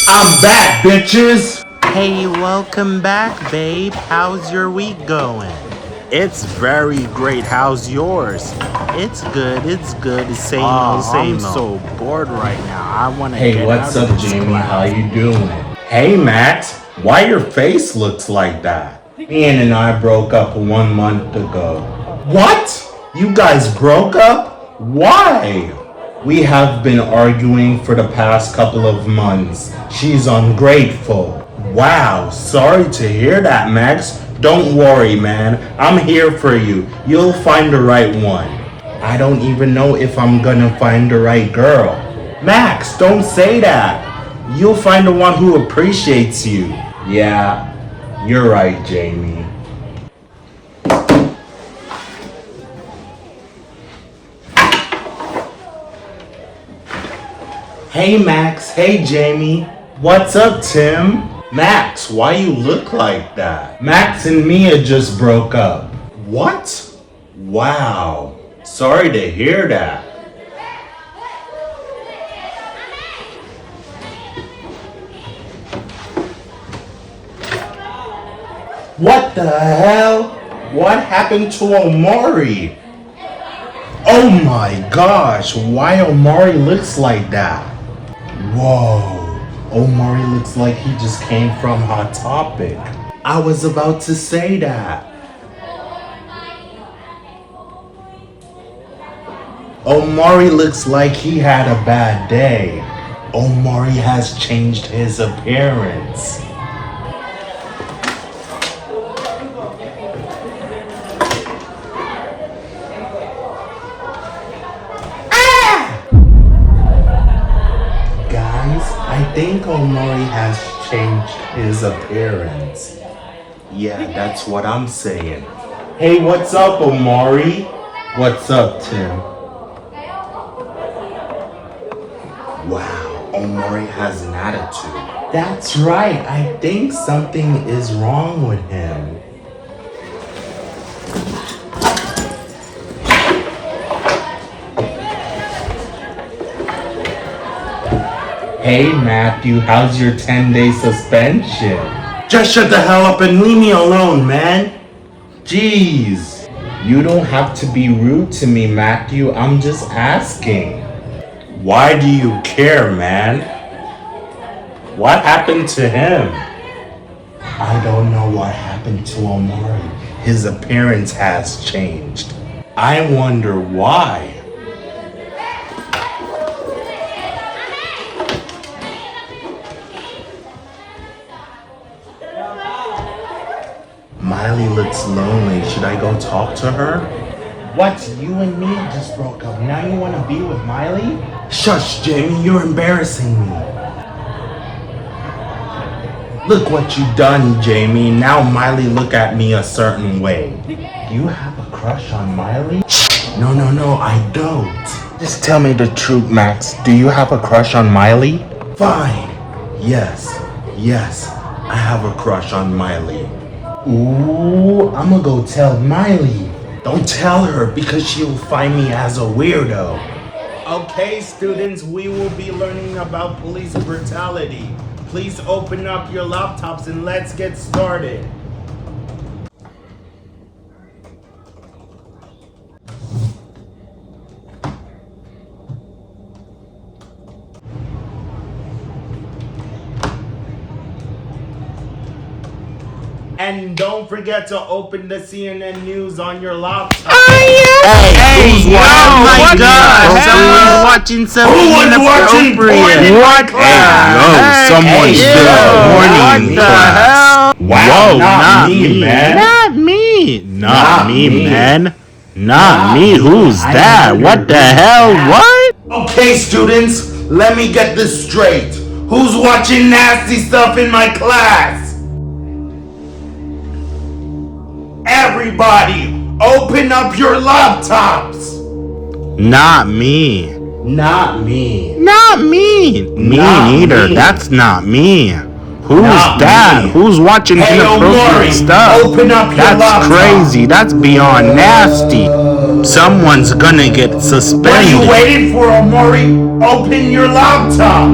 I'm back, bitches! Hey, welcome back, babe. How's your week going? It's very great. How's yours? It's good. Same old, same old. I'm so bored right now. I want to get what's out up, of this Jamie? class. How you doing? Hey, Max. Why your face looks like that? Ian and I broke up 1 month ago. What? You guys broke up? Why? We have been arguing for the past couple of months. She's ungrateful. Wow, sorry to hear that, Max. Don't worry, man. I'm here for you. You'll find the right one. I don't even know if I'm gonna find the right girl. Max, don't say that. You'll find the one who appreciates you. Yeah, you're right, Jamie. Hey Max, hey Jamie. What's up, Tim? Max, why you look like that? Max and Mia just broke up. What? Wow. Sorry to hear that. What the hell? What happened to Omari? Oh my gosh, why Omari looks like that? Whoa, Omari looks like he just came from Hot Topic. I was about to say that. Omari looks like he had a bad day. Omari has changed his appearance. I think Omari has changed his appearance. Yeah, that's what I'm saying. Hey, what's up, Omari? What's up, Tim? Wow, Omari has an attitude. That's right, I think something is wrong with him. Hey Matthew, how's your 10-day suspension? Just shut the hell up and leave me alone, man. Jeez. You don't have to be rude to me, Matthew. I'm just asking. Why do you care, man? What happened to him? I don't know what happened to Omari. His appearance has changed. I wonder why. Miley looks lonely. Should I go talk to her? What? You and me just broke up. Now you want to be with Miley? Shush, Jamie. You're embarrassing me. Look what you done, Jamie. Now Miley look at me a certain way. You have a crush on Miley? No, I don't. Just tell me the truth, Max. Do you have a crush on Miley? Fine. Yes, I have a crush on Miley. Ooh, I'm gonna go tell Miley. Don't tell her because she'll find me as a weirdo. Okay, students, we will be learning about police brutality. Please open up your laptops and let's get started. And don't forget to open the CNN News on your laptop. Hey, who's watching? Oh my God! Someone's watching something inappropriate. What the hell? Someone's horny. What the hell? Wow, Whoa, not me, man. Not me, man. Not me. Who's that? What the hell? What? Okay, students, let me get this straight. Who's watching nasty stuff in my class? Everybody, open up your laptops. Not me. Not me. Me neither. That's not me. Who's Not that? me. Who's watching Hey, inappropriate Omari, stuff? open up your That's laptop. crazy. That's beyond nasty. Someone's gonna get What are suspended. you waiting for, Omari? Open your laptop.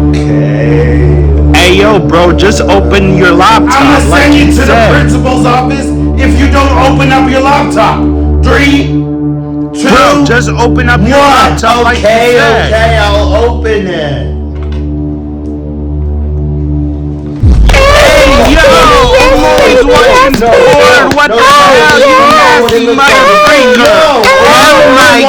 Okay. Hey, yo, bro, just open your laptop. I'm gonna send you to the said. principal's office if you don't open up your laptop. 3, 2, Bro, just open up your 1. laptop like you said. Okay, I'll open it. Hey, yo, Omari's watching porn. What the hell, you nasty motherfucker? Oh my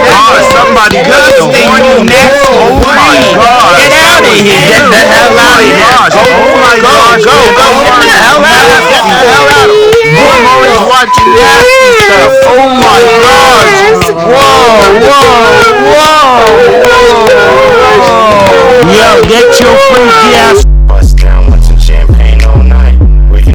god, somebody got the horny next. Oh my god. Get out of here. Get the hell out of here. Oh my gosh. Go. Get the hell out. Get the hell out. Omari's watching nasty stuff. Oh my gosh. Whoa. Yo, get your freaky ass